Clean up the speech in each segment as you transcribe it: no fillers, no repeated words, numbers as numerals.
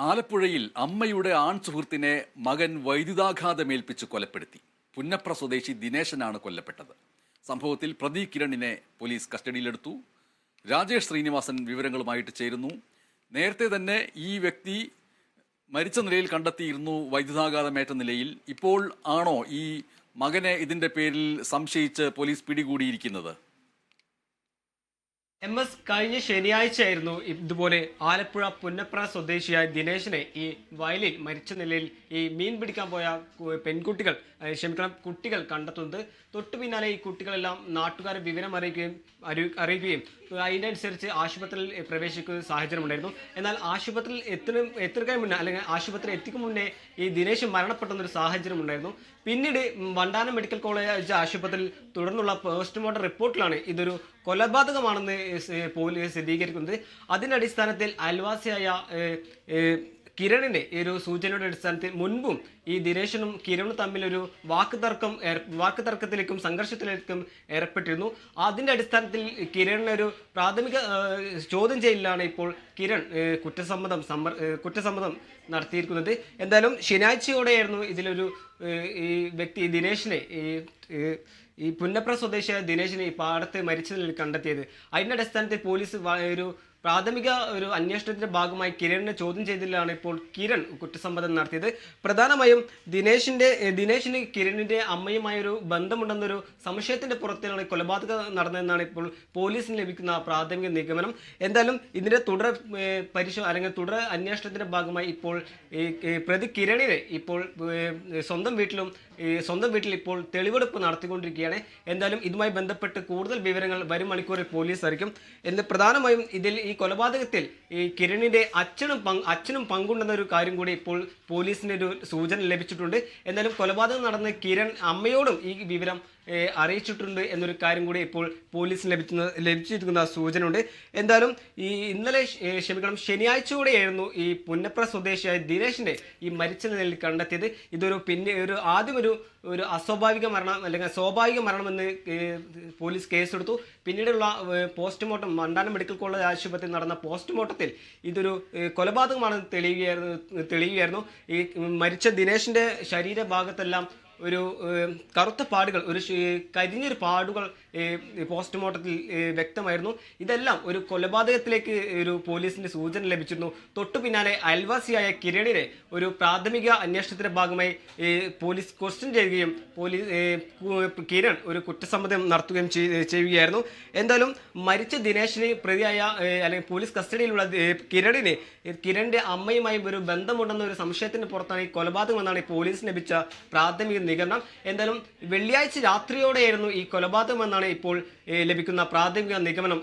ആലപ്പുഴയിൽ അമ്മയുടെ ആൺ സുഹൃത്തിനെ മകൻ വൈദ്യുതാഘാതമേൽപ്പിച്ച് കൊലപ്പെടുത്തി. പുന്നപ്ര സ്വദേശി ദിനേശനാണ് കൊല്ലപ്പെട്ടത്. സംഭവത്തിൽ പ്രതി കിരണിനെ പോലീസ് കസ്റ്റഡിയിലെടുത്തു. രാജേഷ് ശ്രീനിവാസൻ വിവരങ്ങളുമായിട്ട് ചേരുന്നു. നേരത്തെ തന്നെ ഈ വ്യക്തി മരിച്ച നിലയിൽ കണ്ടെത്തിയിരുന്നു, വൈദ്യുതാഘാതമേറ്റ നിലയിൽ. ഇപ്പോൾ ആണോ ഈ മകനെ ഇതിന്റെ പേരിൽ സംശയിച്ച് പോലീസ് പിടികൂടിയിരിക്കുന്നത്? കഴിഞ്ഞ ശനിയാഴ്ചയായിരുന്നു ഇതുപോലെ ആലപ്പുഴ പുന്നപ്ര സ്വദേശിയായ ദിനേശിനെ ഈ വയലിൽ മരിച്ച നിലയിൽ ഈ മീൻ പിടിക്കാൻ പോയ കുട്ടികൾ കണ്ടെത്തുന്നത്. തൊട്ടു പിന്നാലെ ഈ കുട്ടികളെല്ലാം നാട്ടുകാരെ വിവരം അറിയിക്കുകയും അതിനനുസരിച്ച് ആശുപത്രിയിൽ പ്രവേശിക്കുന്ന സാഹചര്യം ഉണ്ടായിരുന്നു. എന്നാൽ ആശുപത്രിയിൽ എത്തുന്നതിന് മുന്നേ അല്ലെങ്കിൽ ആശുപത്രി എത്തിക്കും മുന്നേ ഈ ദിനേശ് മരണപ്പെട്ടെന്നൊരു സാഹചര്യം ഉണ്ടായിരുന്നു. പിന്നീട് വണ്ടാനം മെഡിക്കൽ കോളേജ് ആശുപത്രിയിൽ തുടർന്നുള്ള പോസ്റ്റ്മോർട്ടം റിപ്പോർട്ടിലാണ് ഇതൊരു കൊലപാതകമാണെന്ന് പോലീസ് സ്ഥിരീകരിക്കുന്നത്. അതിന്റെ അടിസ്ഥാനത്തിൽ അയൽവാസിയായ കിരണിന്റെ ഒരു സൂചനയുടെ അടിസ്ഥാനത്തിൽ മുൻപും ഈ ദിനേശനും കിരണും തമ്മിലൊരു വാക്കുതർക്കത്തിലേക്കും സംഘർഷത്തിലേക്കും ഏർപ്പെട്ടിരുന്നു. അതിന്റെ അടിസ്ഥാനത്തിൽ കിരണിനൊരു പ്രാഥമിക ചോദ്യം ചെയ്യലിലാണ് ഇപ്പോൾ കിരൺ കുറ്റസമ്മതം നടത്തിയിരിക്കുന്നത്. എന്തായാലും ശനിയാഴ്ചയോടെയായിരുന്നു ഇതിലൊരു ഈ വ്യക്തി ദിനേശിനെ ഈ പുന്നപ്ര സ്വദേശിയായ ദിനേശിനെ ഈ പാടത്ത് മരിച്ച നിലയിൽ കണ്ടെത്തിയത്. അതിന്റെ അടിസ്ഥാനത്തിൽ പോലീസ് ഒരു പ്രാഥമിക ഒരു അന്വേഷണത്തിന്റെ ഭാഗമായി കിരണിനെ ചോദ്യം ചെയ്തതിലാണ് ഇപ്പോൾ കിരൺ കുറ്റസമ്മതം നടത്തിയത്. പ്രധാനമായും ദിനേശിന് കിരണിന്റെ അമ്മയുമായ ഒരു ബന്ധമുണ്ടെന്നൊരു സംശയത്തിന്റെ പുറത്തിലാണ് കൊലപാതകം നടന്നതെന്നാണ് ഇപ്പോൾ പോലീസിന് ലഭിക്കുന്ന പ്രാഥമിക നിഗമനം. എന്തായാലും ഇതിന്റെ തുടർ അന്വേഷണത്തിന്റെ ഭാഗമായി ഇപ്പോൾ പ്രതി കിരണിനെ ഇപ്പോൾ സ്വന്തം വീട്ടിൽ ഇപ്പോൾ തെളിവെടുപ്പ് നടത്തിക്കൊണ്ടിരിക്കുകയാണ്. എന്തായാലും ഇതുമായി ബന്ധപ്പെട്ട് കൂടുതൽ വിവരങ്ങൾ വരും മണിക്കൂറിൽ പോലീസ് അറിയിക്കും. പ്രധാനമായും ഇതിൽ ഈ കൊലപാതകത്തിൽ ഈ കിരണിന്റെ അച്ഛനും പങ്കുണ്ടെന്നൊരു കാര്യം കൂടി ഇപ്പോൾ പോലീസിന് ഒരു സൂചന ലഭിച്ചിട്ടുണ്ട്. എന്തായാലും കൊലപാതകം നടന്ന കിരൺ അമ്മയോടും ഈ വിവരം അറിയിച്ചിട്ടുണ്ട് എന്നൊരു കാര്യം കൂടി ഇപ്പോൾ പോലീസിന് ലഭിച്ചിരിക്കുന്ന സൂചന ഉണ്ട്. എന്തായാലും ഈ ശനിയാഴ്ചയോടെയായിരുന്നു ഈ പുന്നപ്ര സ്വദേശിയായ ദിനേശിനെ ഈ മരിച്ച നിലയിൽ കണ്ടെത്തിയത്. ഇതൊരു ആദ്യം ഒരു അസ്വാഭാവിക മരണം അല്ലെങ്കിൽ സ്വാഭാവിക മരണമെന്ന് പോലീസ് കേസെടുത്തു. പിന്നീടുള്ള പോസ്റ്റ്മോർട്ടം വണ്ടാനം മെഡിക്കൽ കോളേജ് ആശുപത്രിയിൽ നടന്ന പോസ്റ്റ്മോർട്ടത്തിൽ ഇതൊരു കൊലപാതകമാണെന്ന് തെളിയുകയായിരുന്നു. ഈ മരിച്ച ദിനേശിന്റെ ശരീരഭാഗത്തെല്ലാം ഒരു കറുത്ത പാടുകൾ, കരിഞ്ഞൊരു പാടുകൾ പോസ്റ്റ്മോർട്ടത്തിൽ വ്യക്തമായിരുന്നു. ഇതെല്ലാം ഒരു കൊലപാതകത്തിലേക്ക് ഒരു പോലീസിന്റെ സൂചന ലഭിച്ചിരുന്നു. തൊട്ടു പിന്നാലെ അയൽവാസിയായ കിരണിനെ ഒരു പ്രാഥമിക അന്വേഷണത്തിന്റെ ഭാഗമായി പോലീസ് ക്വസ്റ്റ്യൻ ചെയ്യുകയും കിരൺ ഒരു കുറ്റസമ്മതം നടത്തുകയും ചെയ്യുകയായിരുന്നു. എന്തായാലും മരിച്ച ദിനേശിന് പ്രതിയായ അല്ലെങ്കിൽ പോലീസ് കസ്റ്റഡിയിലുള്ള കിരണിന്റെ അമ്മയുമായി ഒരു ബന്ധമുണ്ടെന്ന ഒരു സംശയത്തിന് പുറത്താണ് ഈ കൊലപാതകം എന്നാണ് പോലീസിന് ലഭിച്ച പ്രാഥമിക നിഗമനം. എന്തായാലും വെള്ളിയാഴ്ച രാത്രിയോടെയായിരുന്നു ഈ കൊലപാതകം എന്നാണ് ഇപ്പോൾ ലഭിക്കുന്ന പ്രാഥമിക നിഗമനം.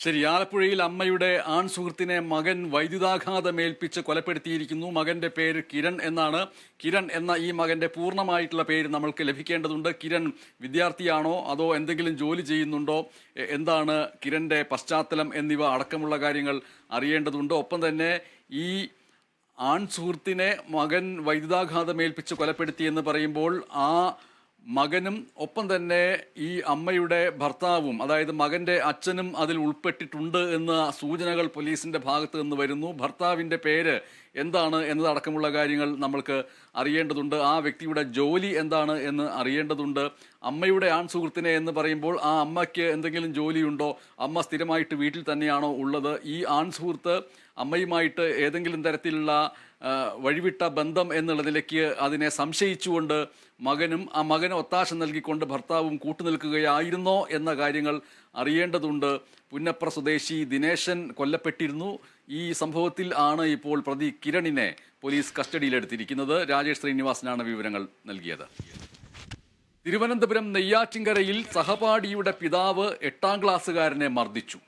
ശരി, ആലപ്പുഴയിൽ അമ്മയുടെ ആൺ സുഹൃത്തിനെ മകൻ വൈദ്യുതാഘാതമേൽപ്പിച്ച് കൊലപ്പെടുത്തിയിരിക്കുന്നു. മകന്റെ പേര് കിരൺ എന്നാണ്. കിരൺ എന്ന ഈ മകന്റെ പൂർണ്ണമായിട്ടുള്ള പേര് നമ്മൾക്ക് ലഭിക്കേണ്ടതുണ്ട്. കിരൺ വിദ്യാർത്ഥിയാണോ അതോ എന്തെങ്കിലും ജോലി ചെയ്യുന്നുണ്ടോ, എന്താണ് കിരണിന്റെ പശ്ചാത്തലം എന്നിവ അടക്കമുള്ള കാര്യങ്ങൾ അറിയേണ്ടതുണ്ട്. ഒപ്പം തന്നെ ഈ ആൺ സുഹൃത്തിനെ മകൻ വൈദ്യുതാഘാതമേൽപ്പിച്ച് കൊലപ്പെടുത്തിയെന്ന് പറയുമ്പോൾ ആ മകനും ഒപ്പം തന്നെ ഈ അമ്മയുടെ ഭർത്താവും, അതായത് മകന്റെ അച്ഛനും അതിൽ ഉൾപ്പെട്ടിട്ടുണ്ട് എന്ന സൂചനകൾ പോലീസിന്റെ ഭാഗത്ത് നിന്ന് വരുന്നു. ഭർത്താവിന്റെ പേര് എന്താണ് എന്നതടക്കമുള്ള കാര്യങ്ങൾ നമ്മൾക്ക് അറിയേണ്ടതുണ്ട്. ആ വ്യക്തിയുടെ ജോലി എന്താണ് എന്ന് അറിയേണ്ടതുണ്ട്. അമ്മയുടെ ആൺ സുഹൃത്തിനെ എന്ന് പറയുമ്പോൾ ആ അമ്മയ്ക്ക് എന്തെങ്കിലും ജോലിയുണ്ടോ, അമ്മ സ്ഥിരമായിട്ട് വീട്ടിൽ തന്നെയാണോ ഉള്ളത്, ഈ ആൺ സുഹൃത്ത് അമ്മയുമായിട്ട് ഏതെങ്കിലും തരത്തിലുള്ള വഴിവിട്ട ബന്ധം എന്നുള്ള നിലയ്ക്ക് അതിനെ സംശയിച്ചുകൊണ്ട് ആ മകന് ഒത്താശ നൽകിക്കൊണ്ട് ഭർത്താവും കൂട്ടുനിൽക്കുകയായിരുന്നോ എന്ന കാര്യങ്ങൾ അറിയേണ്ടതുണ്ട്. പുന്നപ്ര സ്വദേശി ദിനേശൻ കൊല്ലപ്പെട്ടിരുന്നു. ഈ സംഭവത്തിൽ ആണ് ഇപ്പോൾ പ്രതി കിരണിനെ പോലീസ് കസ്റ്റഡിയിലെടുത്തിരിക്കുന്നത്. രാജേഷ് ശ്രീനിവാസനാണ് വിവരങ്ങൾ നൽകിയത്. തിരുവനന്തപുരം നെയ്യാറ്റിൻകരയിൽ സഹപാഠിയുടെ പിതാവ് 8ാം ക്ലാസ്സുകാരനെ മർദ്ദിച്ചു.